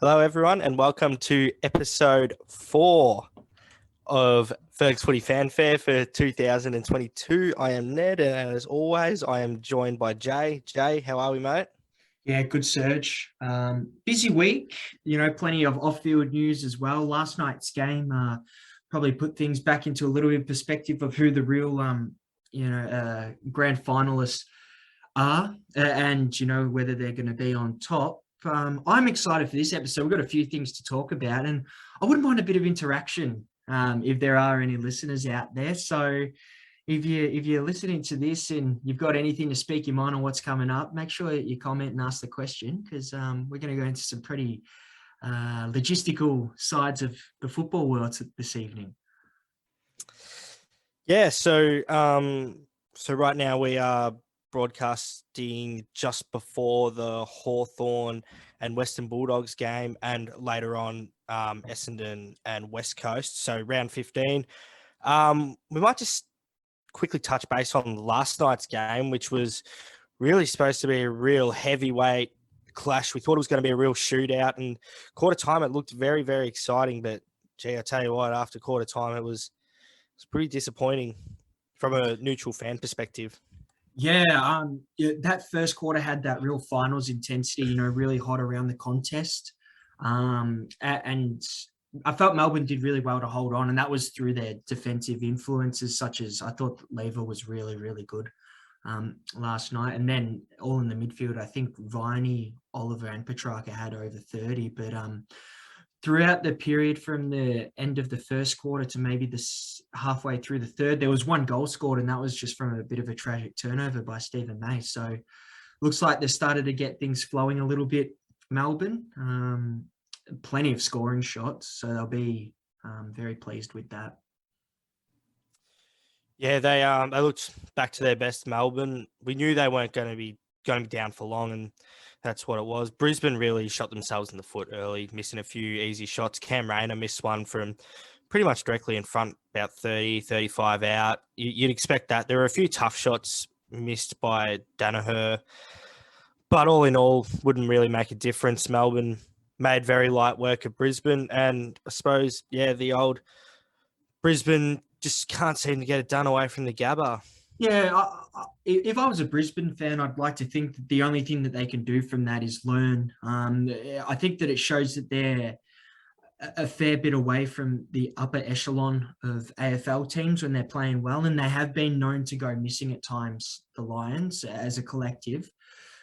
Hello, everyone, and welcome to episode 4 of Ferg's Footy Fanfare for 2022. I am Ned, and as always, I am joined by Jay. Jay, how are we, mate? Yeah, good Serge. Busy week, plenty of off-field news as well. Last night's game probably put things back into a little bit of perspective of who the real, grand finalists are and, whether they're going to be on top. I'm excited for this episode. We've got a few things to talk about, and I wouldn't mind a bit of interaction if there are any listeners out there. So if you're listening to this and you've got anything to speak your mind on what's coming up, make sure that you comment and ask the question because we're going to go into some pretty logistical sides of the football world this evening. Yeah, so right now we are broadcasting just before the Hawthorn and Western Bulldogs game, and later on Essendon and West Coast. So round 15. We might just quickly touch base on last night's game, which was really supposed to be a real heavyweight clash. We thought it was going to be a real shootout, and quarter time it looked very, very exciting. But gee, I tell you what, after quarter time it was pretty disappointing from a neutral fan perspective. Yeah, that first quarter had that real finals intensity, really hot around the contest. And I felt Melbourne did really well to hold on, and that was through their defensive influences, such as I thought Lever was really, really good last night. And then all in the midfield, I think Viney, Oliver and Petrarca had over 30. But throughout the period from the end of the first quarter to maybe this halfway through the third, there was one goal scored, and that was just from a bit of a tragic turnover by Stephen May. So looks like they started to get things flowing a little bit, Melbourne. Plenty of scoring shots, so they'll be very pleased with that. Yeah, they looked back to their best. Melbourne, we knew they weren't going to be down for long, and that's what it was. Brisbane really shot themselves in the foot early, missing a few easy shots. Cam Rayner missed one from pretty much directly in front, about 30, 35 out. You'd expect that. There were a few tough shots missed by Danaher, but all in all, wouldn't really make a difference. Melbourne made very light work of Brisbane, and I suppose, yeah, the old Brisbane just can't seem to get it done away from the Gabba. Yeah, if I was a Brisbane fan, I'd like to think that the only thing that they can do from that is learn. I think that it shows that they're a fair bit away from the upper echelon of AFL teams when they're playing well, and they have been known to go missing at times, the Lions, as a collective.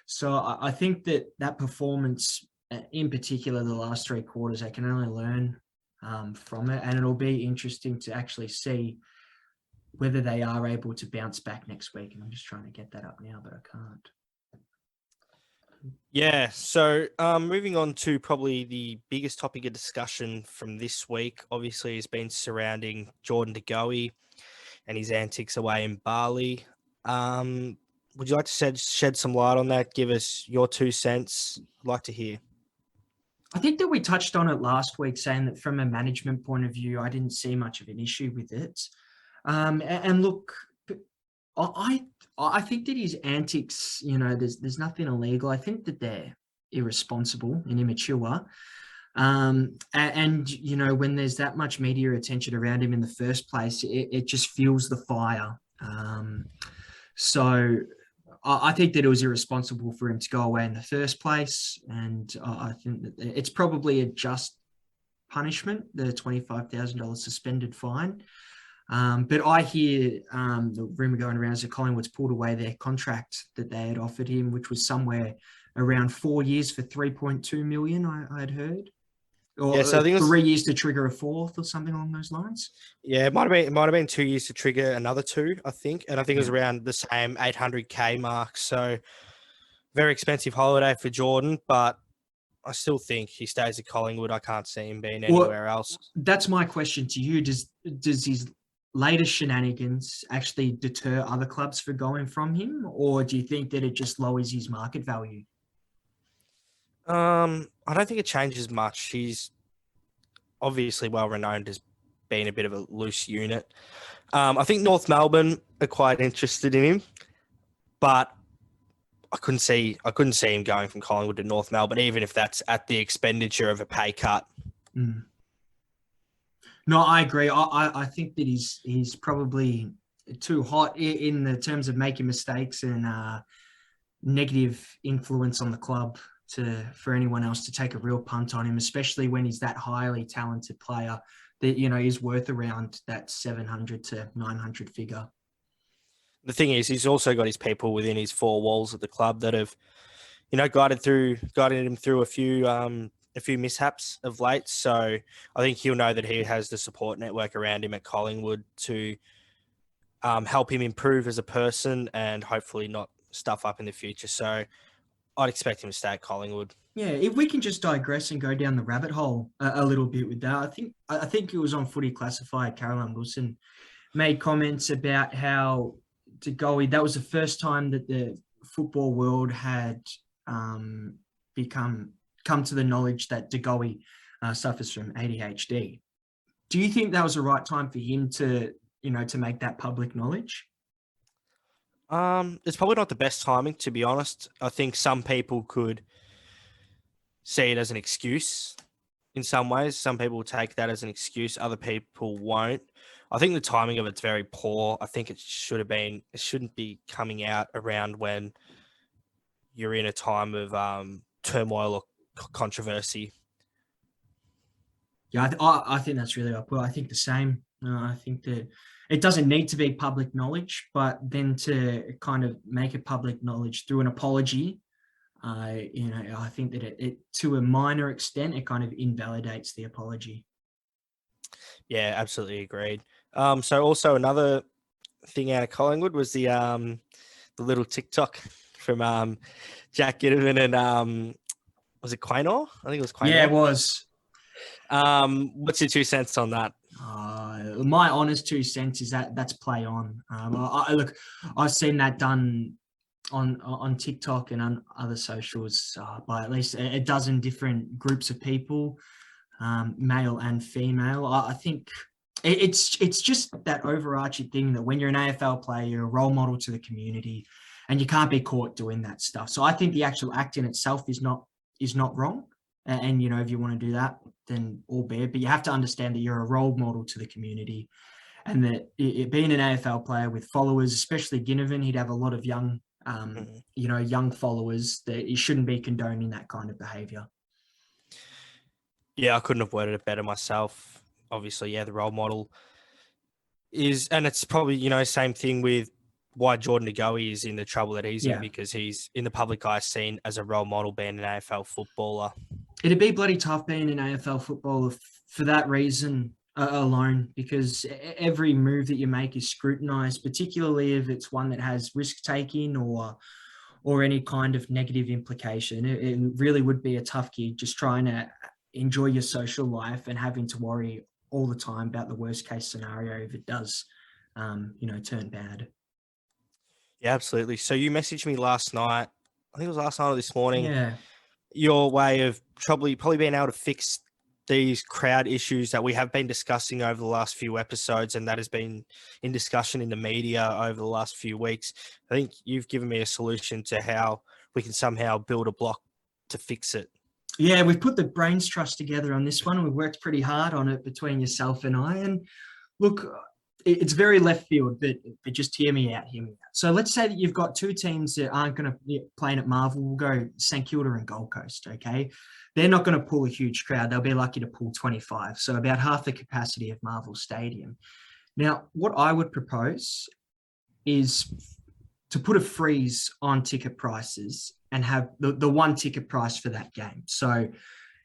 So I think that performance, in particular, the last three quarters, they can only learn from it, and it'll be interesting to actually see whether they are able to bounce back next week. And I'm just trying to get that up now, but I can't. Yeah, so moving on to probably the biggest topic of discussion from this week, obviously, has been surrounding Jordan De Goey and his antics away in Bali. Would you like to shed some light on that? Give us your 2 cents. I'd like to hear. I think that we touched on it last week, saying that from a management point of view, I didn't see much of an issue with it. And look, I think that his antics, there's nothing illegal. I think that they're irresponsible and immature. And when there's that much media attention around him in the first place, it just fuels the fire. So I think that it was irresponsible for him to go away in the first place. And I think that it's probably a just punishment, the $25,000 suspended fine. But I hear the rumor going around is that Collingwood's pulled away their contract that they had offered him, which was somewhere around 4 years for $3.2 million, I had heard. Or Yeah, so I think 3 years to trigger a fourth or something along those lines. Yeah, it might have been 2 years to trigger another 2, I think. And I think it was around the same 800K mark. So very expensive holiday for Jordan, but I still think he stays at Collingwood. I can't see him being anywhere else. That's my question to you. Does his latest shenanigans actually deter other clubs for going from him? Or do you think that it just lowers his market value? I don't think it changes much. He's obviously well renowned as being a bit of a loose unit. I think North Melbourne are quite interested in him, but I couldn't see him going from Collingwood to North Melbourne, even if that's at the expenditure of a pay cut. Mm. No, I agree. I think that he's probably too hot in the terms of making mistakes and negative influence on the club for anyone else to take a real punt on him, especially when he's that highly talented player that, you know, is worth around that 700 to 900 figure. The thing is, he's also got his people within his four walls at the club that have, you know, guided him through a few mishaps of late. So I think he'll know that he has the support network around him at Collingwood to help him improve as a person and hopefully not stuff up in the future. So I'd expect him to stay at Collingwood. Yeah, if we can just digress and go down the rabbit hole a little bit with that, I think it was on Footy Classified. Caroline Wilson made comments about how De Goey, that was the first time that the football world had come to the knowledge that De Goey suffers from ADHD. Do you think that was the right time for him to make that public knowledge? It's probably not the best timing, to be honest. I think some people could see it as an excuse in some ways. Some people will take that as an excuse. Other people won't. I think the timing of it's very poor. I think it shouldn't be coming out around when you're in a time of turmoil or controversy. Yeah, I think that's really up. Well, I think the same. I think that it doesn't need to be public knowledge, but then to kind of make it public knowledge through an apology, I think that it to a minor extent, it kind of invalidates the apology. Yeah, absolutely agreed. So also another thing out of Collingwood was the little TikTok from Jack Ginnivan and was it Quaynor? I think it was Quaynor. Yeah, it was. What's your 2 cents on that? My honest 2 cents is that's play on. Look, I've seen that done on TikTok and on other socials by at least a dozen different groups of people, male and female. I think it's just that overarching thing that when you're an AFL player, you're a role model to the community, and you can't be caught doing that stuff. So I think the actual act in itself is not wrong. And if you want to do that, then all be it. But you have to understand that you're a role model to the community, and that being an AFL player with followers, especially Ginnivan, he'd have a lot of young followers, that you shouldn't be condoning that kind of behavior. Yeah, I couldn't have worded it better myself. Obviously, yeah, the role model is, and it's probably, same thing with why Jordan De Goey is in the trouble that he's in, because he's in the public eye seen as a role model being an AFL footballer. It'd be bloody tough being an AFL footballer for that reason alone, because every move that you make is scrutinised, particularly if it's one that has risk-taking or any kind of negative implication. It really would be a tough gig, just trying to enjoy your social life and having to worry all the time about the worst-case scenario if it does, turn bad. Yeah, absolutely. So you messaged me last night. I think it was last night or this morning. Yeah. Your way of probably being able to fix these crowd issues that we have been discussing over the last few episodes, and that has been in discussion in the media over the last few weeks. I think you've given me a solution to how we can somehow build a block to fix it. Yeah, we've put the brains trust together on this one. We've worked pretty hard on it between yourself and I. And look, it's very left field, but just hear me out. So let's say that you've got two teams that aren't going to be playing at Marvel. We'll go St Kilda and Gold Coast, okay? They're not going to pull a huge crowd. They'll be lucky to pull 25, so about half the capacity of Marvel Stadium. Now, what I would propose is to put a freeze on ticket prices and have the one ticket price for that game. So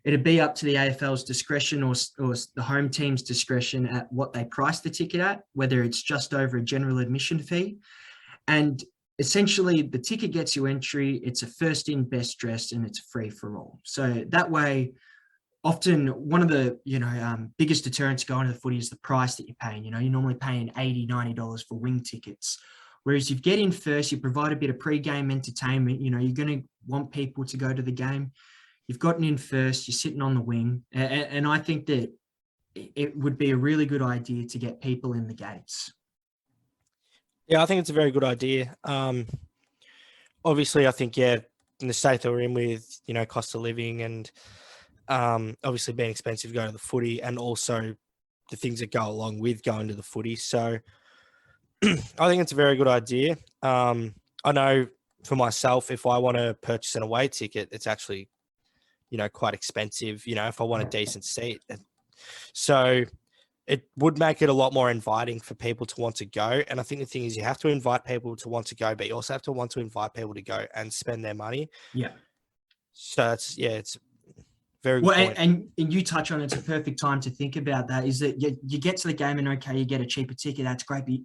it'd be up to the AFL's discretion or the home team's discretion at what they price the ticket at, whether it's just over a general admission fee. And essentially, the ticket gets you entry. It's a first in, best dressed, and it's free for all. So that way, often one of the biggest deterrents going to the footy is the price that you're paying. You're normally paying $80, $90 for wing tickets. Whereas if you get in first, you provide a bit of pre-game entertainment. You're going to want people to go to the game. You've gotten in first, you're sitting on the wing. And I think that it would be a really good idea to get people in the gates. Yeah, I think it's a very good idea. obviously, I think, in the state that we're in with, cost of living and obviously being expensive going to the footy, and also the things that go along with going to the footy. So I think it's a very good idea. I know for myself, if I want to purchase an away ticket, it's actually, quite expensive, if I want a decent seat. So it would make it a lot more inviting for people to want to go. And I think the thing is, you have to invite people to want to go, but you also have to want to invite people to go and spend their money. Yeah. So it's very good Well, point. and you touch on it's a perfect time to think about that. Is that you get to the game and okay, you get a cheaper ticket. That's great. But,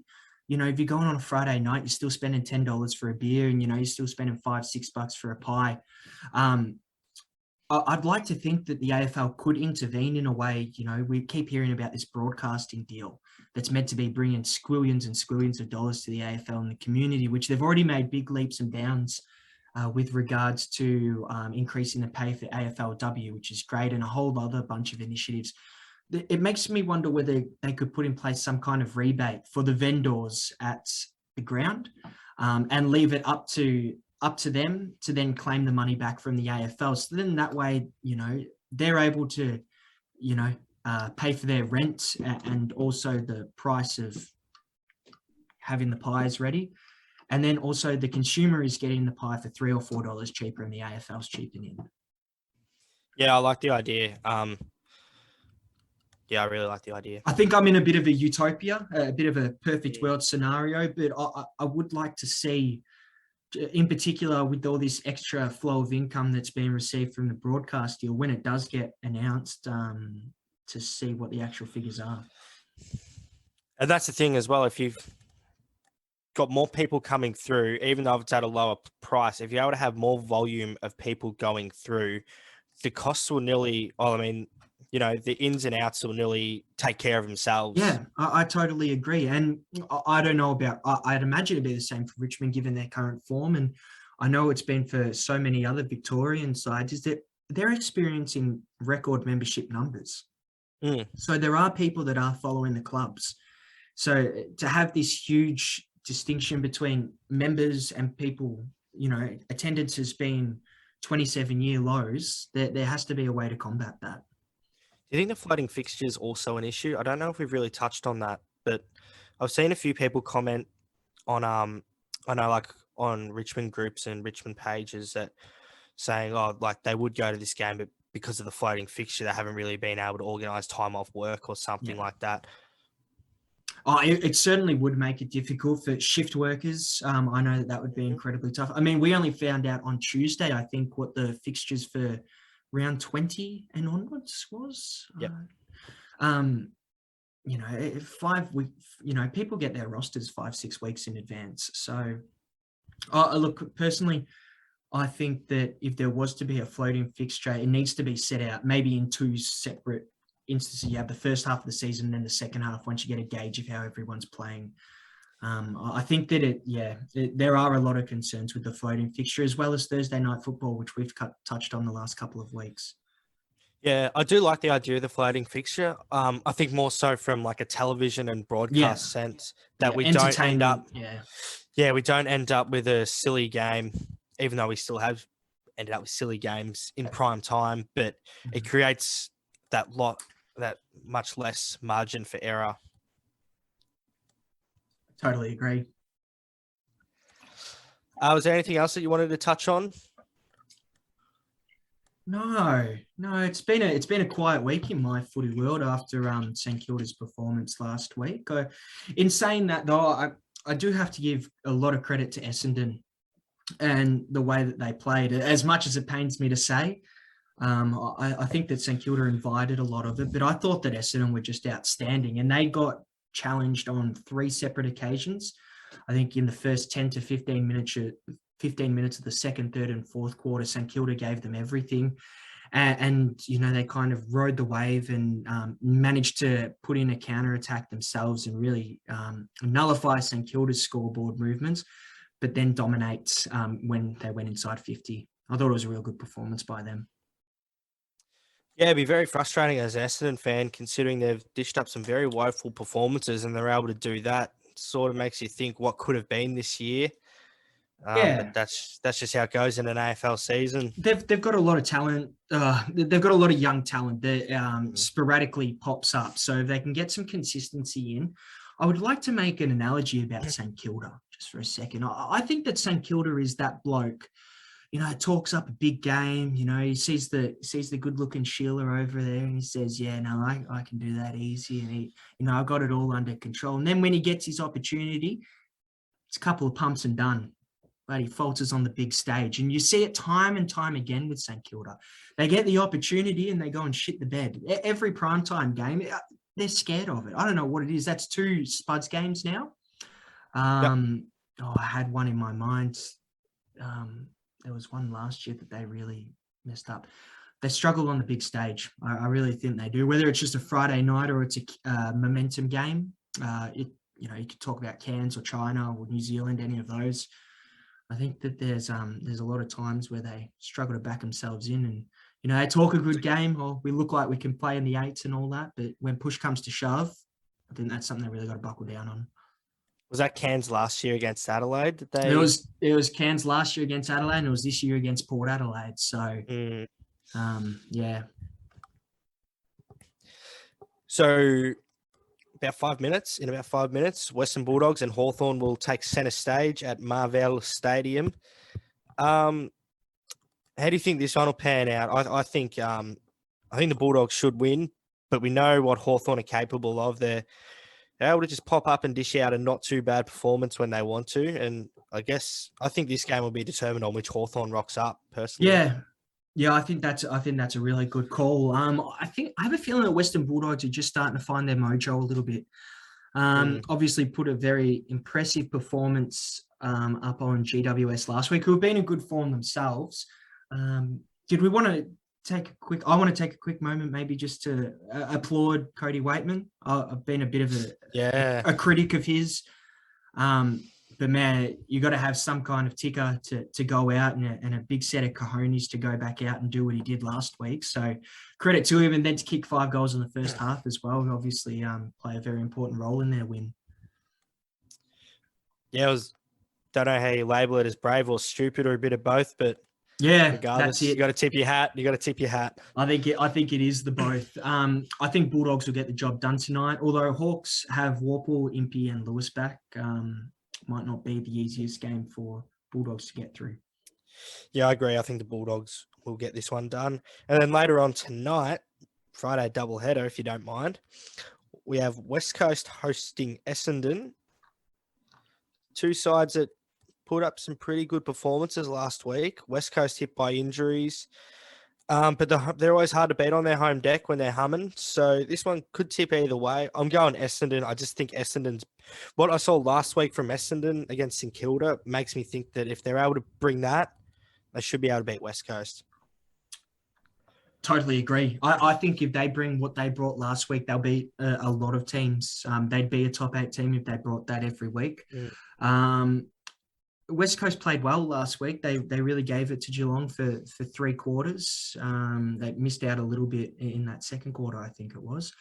if you're going on a Friday night, you're still spending $10 for a beer, and you're still spending $5-6 for a pie. I'd like to think that the AFL could intervene in a way. We keep hearing about this broadcasting deal that's meant to be bringing squillions and squillions of dollars to the AFL and the community, which they've already made big leaps and bounds with regards to increasing the pay for AFLW, which is great, and a whole other bunch of initiatives. It makes me wonder whether they could put in place some kind of rebate for the vendors at the ground and leave it up to them to then claim the money back from the AFL. So then that way, they're able to, pay for their rent and also the price of having the pies ready. And then also the consumer is getting the pie for $3 or $4 cheaper, and the AFL's cheapening in. Yeah, I like the idea. Yeah, I really like the idea. I think I'm in a bit of a utopia, a bit of a perfect world scenario, but I would like to see, in particular, with all this extra flow of income that's being received from the broadcast deal, when it does get announced, to see what the actual figures are. And that's the thing as well. If you've got more people coming through, even though it's at a lower price, if you're able to have more volume of people going through, the costs will nearly, the ins and outs will nearly take care of themselves. Yeah, I totally agree. And I don't know about, I'd imagine it'd be the same for Richmond given their current form. And I know it's been for so many other Victorian sides, is that they're experiencing record membership numbers. So there are people that are following the clubs. So to have this huge distinction between members and people, attendance has been 27-year lows, there has to be a way to combat that. Do you think the floating fixture is also an issue? I don't know if we've really touched on that, but I've seen a few people comment on, I know, like on Richmond groups and Richmond pages that saying, like they would go to this game, but because of the floating fixture, they haven't really been able to organise time off work or something like that. Oh, it certainly would make it difficult for shift workers. I know that would be incredibly tough. I mean, we only found out on Tuesday, I think, what the fixtures for round 20 and onwards was. Yep. 5 weeks, people get their rosters 5-6 weeks in advance. So, look, personally, I think that if there was to be a floating fixture, it needs to be set out maybe in 2 separate instances. You have the first half of the season and then the second half once you get a gauge of how everyone's playing. I think that there are a lot of concerns with the floating fixture, as well as Thursday night football, which we've touched on the last couple of weeks. Yeah, I do like the idea of the floating fixture. I think more so from like a television and broadcast sense that we don't end up. We don't end up with a silly game, even though we still have ended up with silly games in prime time. But it creates that much less margin for error. Totally agree. Was there anything else that you wanted to touch on? No, it's been a quiet week in my footy world after St Kilda's performance last week. In saying that, though, I do have to give a lot of credit to Essendon and the way that they played. As much as it pains me to say, I think that St Kilda invited a lot of it, but I thought that Essendon were just outstanding, and they got challenged on 3 separate occasions. I think in the first 10 to 15 minutes of the second, third and fourth quarter, St Kilda gave them everything. And they kind of rode the wave and managed to put in a counter-attack themselves and really nullify St Kilda's scoreboard movements, but then dominate when they went inside 50. I thought it was a real good performance by them. Yeah, it'd be very frustrating as an Essendon fan, considering they've dished up some very woeful performances and they're able to do that. It sort of makes you think what could have been this year. But that's just how it goes in an AFL season. They've got a lot of talent. They've got a lot of young talent that sporadically pops up. So if they can get some consistency in, I would like to make an analogy about St Kilda just for a second. I think that St Kilda is that bloke, talks up a big game. He sees the good looking Sheila over there and he says, yeah, no, I can do that easy. And I got it all under control. And then when he gets his opportunity, it's a couple of pumps and done. But he falters on the big stage. And you see it time and time again with St Kilda. They get the opportunity and they go and shit the bed. Every primetime game, they're scared of it. I don't know what it is. That's 2 Spuds games now. I had one in my mind. There was one last year that they really messed up. They struggle on the big stage. I really think they do. Whether it's just a Friday night or it's a momentum game, you could talk about Cairns or China or New Zealand, any of those. I think that there's a lot of times where they struggle to back themselves in and, they talk a good game or we look like we can play in the 8s and all that. But when push comes to shove, I think that's something they really got to buckle down on. Was that Cairns last year against Adelaide? It was Cairns last year against Adelaide and it was this year against Port Adelaide. So, yeah. So in about 5 minutes, Western Bulldogs and Hawthorn will take centre stage at Marvell Stadium. How do you think this one will pan out? I think the Bulldogs should win, but we know what Hawthorn are capable of. They're able to just pop up and dish out a not too bad performance when they want to. And I think this game will be determined on which Hawthorn rocks up, personally. Yeah, I think that's a really good call. I have a feeling that Western Bulldogs are just starting to find their mojo a little bit. Obviously put a very impressive performance up on GWS last week, who have been in good form themselves. Did we want to I want to take a quick moment maybe just to applaud Cody Waitman. I've been a bit of a critic of his. But man, you got to have some kind of ticker to go out and a big set of cojones to go back out and do what he did last week. So credit to him, and then to kick 5 goals in the first half as well. Obviously, play a very important role in their win. Yeah, don't know how you label it as brave or stupid or a bit of both, but yeah, regardless, you got to tip your hat. I think it is the both. I think Bulldogs will get the job done tonight. Although Hawks have Warple, Impey, and Lewis back. Might not be the easiest game for Bulldogs to get through. Yeah, I agree. I think the Bulldogs will get this one done. And then later on tonight, Friday doubleheader, if you don't mind, we have West Coast hosting Essendon. 2 sides that put up some pretty good performances last week. West Coast hit by injuries. But they're always hard to beat on their home deck when they're humming. So this one could tip either way. I'm going Essendon. I just think what I saw last week from Essendon against St Kilda makes me think that if they're able to bring that, they should be able to beat West Coast. Totally agree. I think if they bring what they brought last week, they'll beat a lot of teams. They'd be a top 8 team if they brought that every week. West Coast played well last week. They really gave it to Geelong for 3 quarters. They missed out a little bit in that second quarter, I think it was.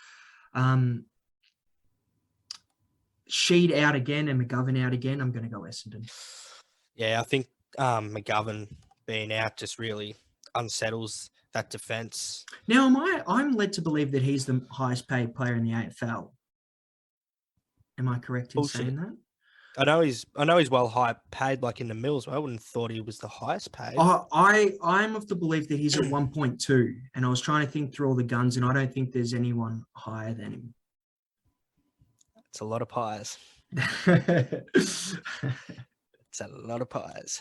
Sheed out again and McGovern out again. I'm going to go Essendon. Yeah, I think McGovern being out just really unsettles that defence. Now, I'm led to believe that he's the highest paid player in the AFL. Am I correct in saying that? I know he's well high paid, like in the mills. I wouldn't have thought he was the highest paid. I'm of the belief that he's at 1.2, and I was trying to think through all the guns, and I don't think there's anyone higher than him. It's a lot of pies. It's a lot of pies.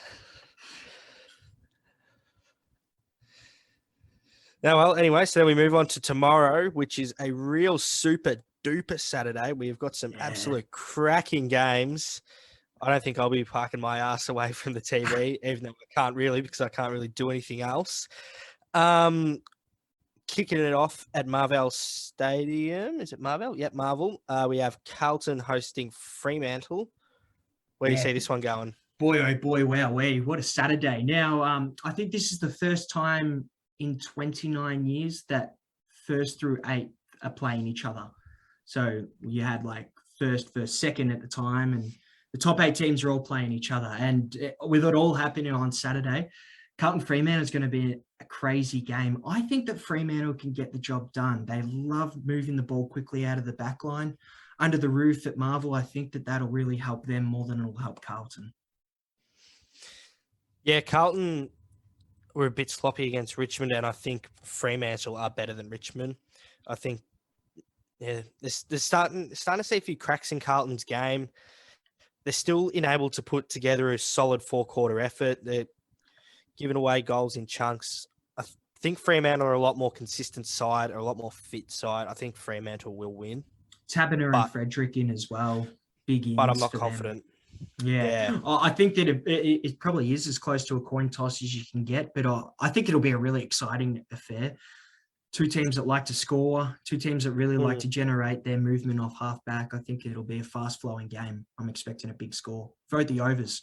Now, well, anyway, so then we move on to tomorrow, which is a real super duper Saturday. We've got some absolute cracking games. I don't think I'll be parking my ass away from the TV, even though I can't really, because I can't really do anything else. Kicking it off at Marvell Stadium. Is it Marvell? Yep, Marvel. We have Carlton hosting Fremantle. Where do you see this one going? Boy, oh boy, wow, what a Saturday. Now, I think this is the first time in 29 years that 1st through 8th are playing each other. So you had like first, second at the time, and the top 8 teams are all playing each other. And with it all happening on Saturday, Carlton Fremantle is going to be a crazy game. I think that Fremantle can get the job done. They love moving the ball quickly out of the back line. Under the roof at Marvel, I think that that'll really help them more than it'll help Carlton. Yeah, Carlton were a bit sloppy against Richmond, and I think Fremantle are better than Richmond. I think, yeah, they're starting to see a few cracks in Carlton's game. They're still unable to put together a solid 4-quarter effort. They're giving away goals in chunks. I think Fremantle are a lot more consistent side, or a lot more fit side. I think Fremantle will win. Taberner and Frederick in as well. Big ins. But I'm not for confident. Them. Yeah. I think that it probably is as close to a coin toss as you can get, but I think it'll be a really exciting affair. 2 teams that like to score, 2 teams that really like to generate their movement off halfback. I think it'll be a fast-flowing game. I'm expecting a big score. Vote the overs.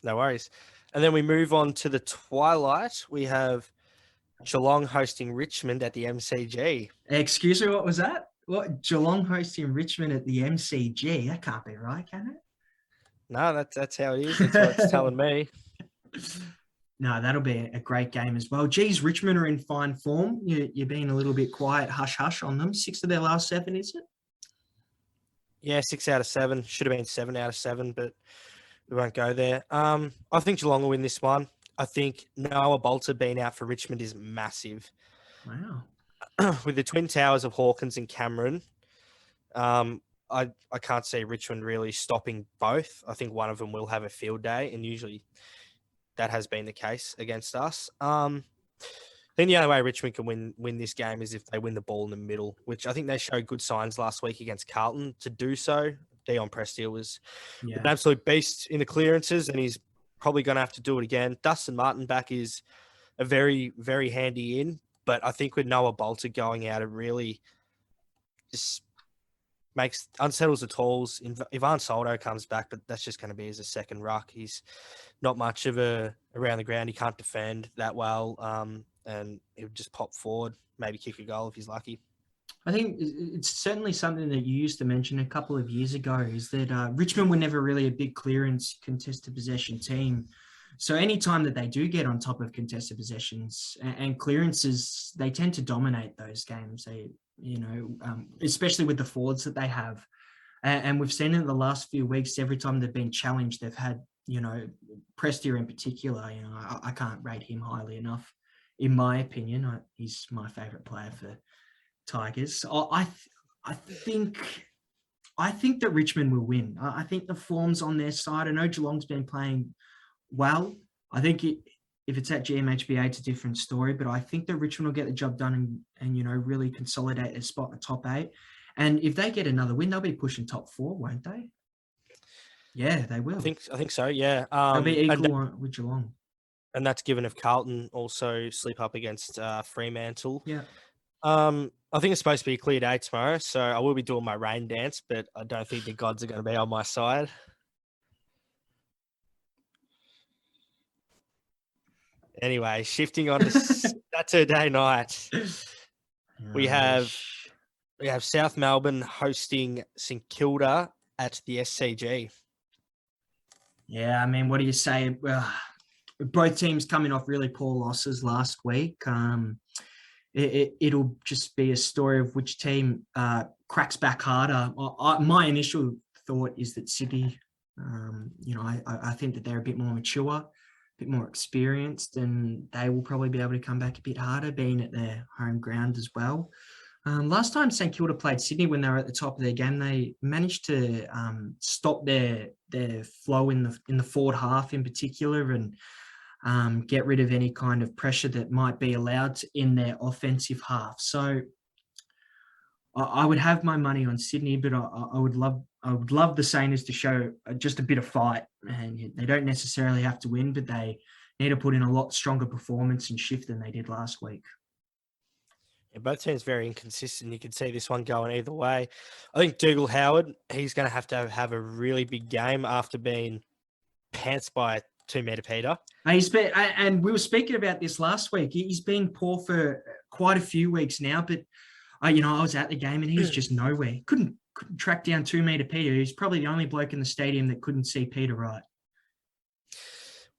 No worries. And then we move on to the twilight. We have Geelong hosting Richmond at the MCG. Excuse me, what was that? What, Geelong hosting Richmond at the MCG? That can't be right, can it? No, that's how it is. That's what it's telling me. No, that'll be a great game as well. Geez, Richmond are in fine form. You're being a little bit quiet, hush on them. 6 of their last 7, is it? Yeah, 6 out of 7. Should have been 7 out of 7, but we won't go there. I think Geelong will win this one. I think Noah Bolter being out for Richmond is massive. Wow. With the twin towers of Hawkins and Cameron, I can't see Richmond really stopping both. I think one of them will have a field day, and usually that has been the case against us. Then the only way Richmond can win this game is if they win the ball in the middle, which I think they showed good signs last week against Carlton to do so. Dion Prestia was an absolute beast in the clearances, and he's probably going to have to do it again. Dustin Martin back is a very, very handy in, but I think with Noah Bolter going out, it really just unsettles the tools. Ivan Soldo comes back, but that's just going to be as a second ruck. He's not much of a around the ground. He can't defend that well, and he'll just pop forward, maybe kick a goal if he's lucky. I think it's certainly something that you used to mention a couple of years ago, is that Richmond were never really a big clearance contested possession team. So anytime that they do get on top of contested possessions and clearances, they tend to dominate those games. They, especially with the forwards that they have. And we've seen in the last few weeks, every time they've been challenged, they've had, Prestia in particular, I can't rate him highly enough. In my opinion, he's my favourite player for Tigers. I think that Richmond will win. I think the form's on their side. I know Geelong's been playing well. I think if it's at GMHBA, it's a different story, but I think that Richmond will get the job done and really consolidate their spot in the top 8. And if they get another win, they'll be pushing top 4, won't they? Yeah, they will. I think so, yeah. They'll be equal with Geelong. And that's given if Carlton also slip up against Fremantle. Yeah. I think it's supposed to be a clear day tomorrow, so I will be doing my rain dance, but I don't think the gods are going to be on my side. Anyway, shifting on to Saturday night, we have South Melbourne hosting St Kilda at the SCG. Yeah, I mean, what do you say? Both teams coming off really poor losses last week. It'll just be a story of which team cracks back harder. My initial thought is that Sydney, I think that they're a bit more mature, a bit more experienced, and they will probably be able to come back a bit harder, being at their home ground as well. Last time St Kilda played Sydney, when they were at the top of their game, they managed to stop their flow in the forward half in particular, and get rid of any kind of pressure that might be allowed in their offensive half. So I would have my money on Sydney, but I would love the Saints to show just a bit of fight. And they don't necessarily have to win, but they need to put in a lot stronger performance and shift than they did last week. Yeah, both teams very inconsistent. You can see this one going either way. I think Dougal Howard, he's going to have a really big game after being pantsed by 2-metre Peter. And we were speaking about this last week. He's been poor for quite a few weeks now, but I was at the game and he's just nowhere. Couldn't couldn't track down 2 meter Peter. He's probably the only bloke in the stadium that couldn't see Peter right.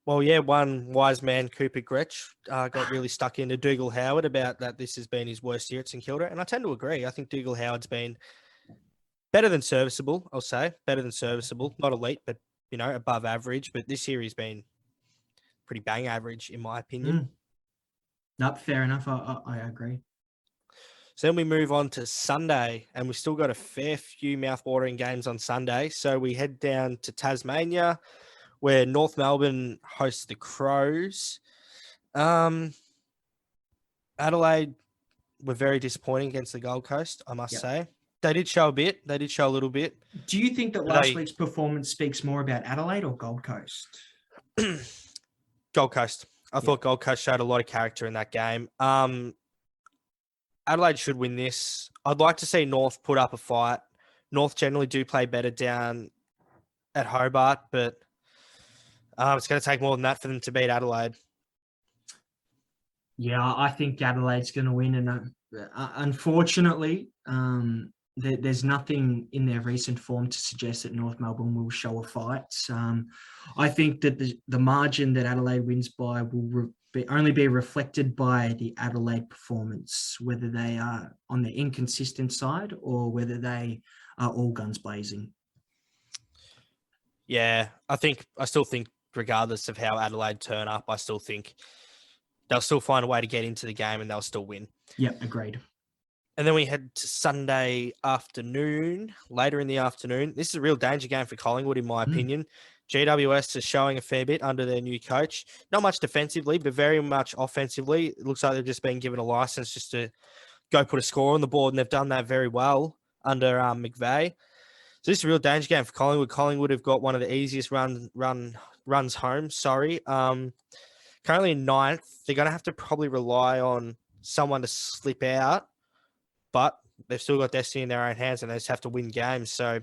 Well, yeah, one wise man, Cooper Gretsch, got really stuck into Dougal Howard about that this has been his worst year at St Kilda. And I tend to agree. I think Dougal Howard's been better than serviceable, I'll say. Better than serviceable. Not elite, but, above average. But this year he's been pretty bang average, in my opinion. Nope, fair enough. I agree. So then we move on to Sunday, and we've still got a fair few mouth-watering games on Sunday. So we head down to Tasmania, where North Melbourne hosts the Crows. Adelaide were very disappointing against the Gold Coast, I must say. They did show a bit. They did show a little bit. Do you think that last week's performance speaks more about Adelaide or Gold Coast? Gold Coast. I thought Gold Coast showed a lot of character in that game. Adelaide should win this. I'd like to see North put up a fight. North generally do play better down at Hobart, but it's going to take more than that for them to beat Adelaide. Yeah, I think Adelaide's going to win. And unfortunately, there's nothing in their recent form to suggest that North Melbourne will show a fight. I think that the margin that Adelaide wins by will only be reflected by the Adelaide performance, whether they are on the inconsistent side or whether they are all guns blazing. Yeah, I still think regardless of how Adelaide turn up, I still think they'll still find a way to get into the game and they'll still win. Yep, agreed. And then we head to Sunday afternoon, later in the afternoon. This is a real danger game for Collingwood, in my opinion. GWS is showing a fair bit under their new coach. Not much defensively, but very much offensively. It looks like they've just been given a license just to go put a score on the board, and they've done that very well under McVeigh. So this is a real danger game for Collingwood. Collingwood have got one of the easiest runs home. Currently in ninth. They're going to have to probably rely on someone to slip out, but they've still got destiny in their own hands and they just have to win games. So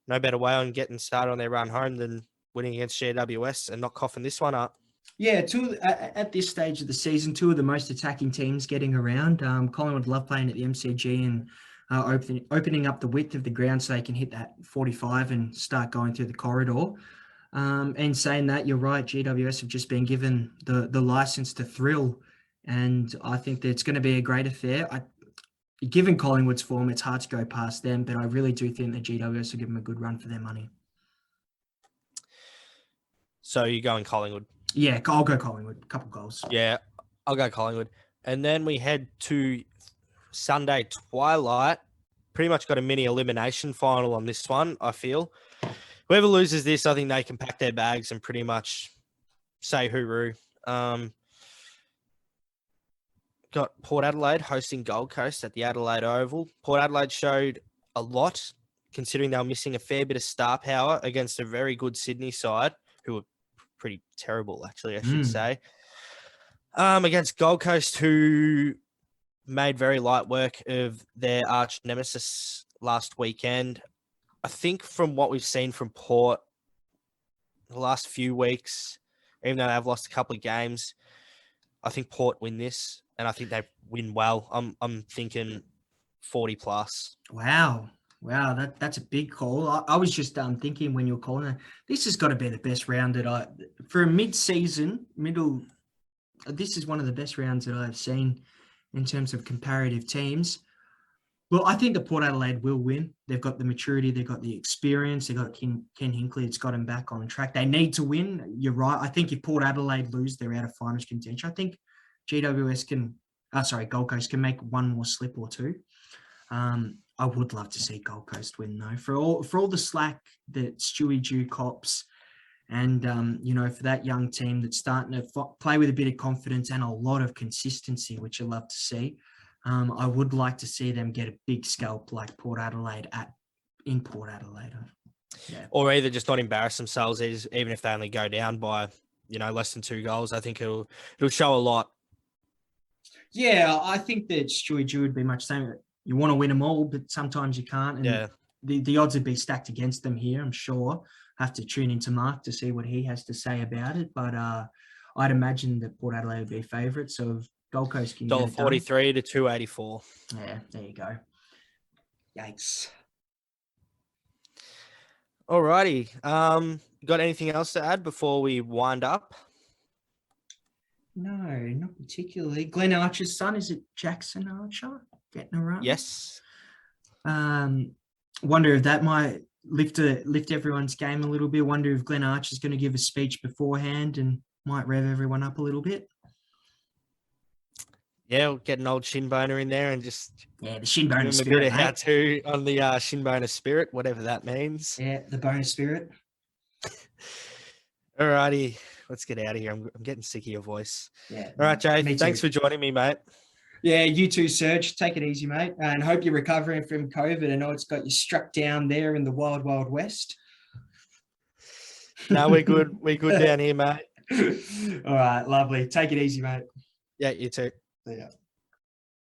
no better way on getting started on their run home than winning against GWS and not coughing this one up. Yeah, at this stage of the season, two of the most attacking teams getting around. Collingwood love playing at the MCG and opening up the width of the ground so they can hit that 45 and start going through the corridor. And saying that, you're right, GWS have just been given the license to thrill. And I think that it's going to be a great affair. Given Collingwood's form, it's hard to go past them, but I really do think that GWS will give them a good run for their money. So you're going Collingwood? Yeah, I'll go Collingwood. A couple goals. Yeah, I'll go Collingwood. And then we head to Sunday twilight. Pretty much got a mini elimination final on this one, I feel. Whoever loses this, I think they can pack their bags and pretty much say hooroo. Got Port Adelaide hosting Gold Coast at the Adelaide Oval. Port Adelaide showed a lot, considering they were missing a fair bit of star power against a very good Sydney side, who were pretty terrible, actually, I should say. Against Gold Coast, who made very light work of their arch nemesis last weekend. I think from what we've seen from Port the last few weeks, even though they've lost a couple of games, I think Port win this, and I think they win well. I'm thinking 40 plus. Wow, that's a big call. I was just thinking when you were calling it, this has got to be the best round for a mid-season, this is one of the best rounds that I've seen in terms of comparative teams. Well, I think the Port Adelaide will win. They've got the maturity, they've got the experience, they've got Ken Hinkley. It's got them back on track. They need to win. You're right. I think if Port Adelaide lose, they're out of finals contention. I think Gold Coast can make one more slip or two. I would love to see Gold Coast win though. For all the slack that Stewie Dew cops, and for that young team that's starting to play with a bit of confidence and a lot of consistency, which I love to see. I would like to see them get a big scalp like Port Adelaide in Port Adelaide. Yeah. Or either just not embarrass themselves, even if they only go down by, less than 2 goals. I think it'll show a lot. Yeah, I think that Stewie Dew would be much the same. You want to win them all, but sometimes you can't. And the odds would be stacked against them here, I'm sure. Have to tune into Mark to see what he has to say about it. But I'd imagine that Port Adelaide would be a favourite. So if Gold Coast can $1.43 to $2.84. Yeah, there you go. Yikes. Alrighty. Got anything else to add before we wind up? No, not particularly. Glenn Archer's son, is it Jackson Archer getting a run? Yes. Wonder if that might lift everyone's game a little bit. Wonder if Glenn Archer's going to give a speech beforehand and might rev everyone up a little bit. Yeah, we'll get an old shin boner in there and just the shin boner give him spirit, a bit of mate. how-to on the shin boner spirit, whatever that means. Yeah, the bonus spirit. Alrighty, let's get out of here. I'm getting sick of your voice. Yeah. All right, Jay. Thanks for joining me, mate. Yeah, you too, Serge. Take it easy, mate. And hope you're recovering from COVID. I know it's got you struck down there in the wild, wild west. No, we're good. We're good down here, mate. All right, lovely. Take it easy, mate. Yeah, you too. Yeah.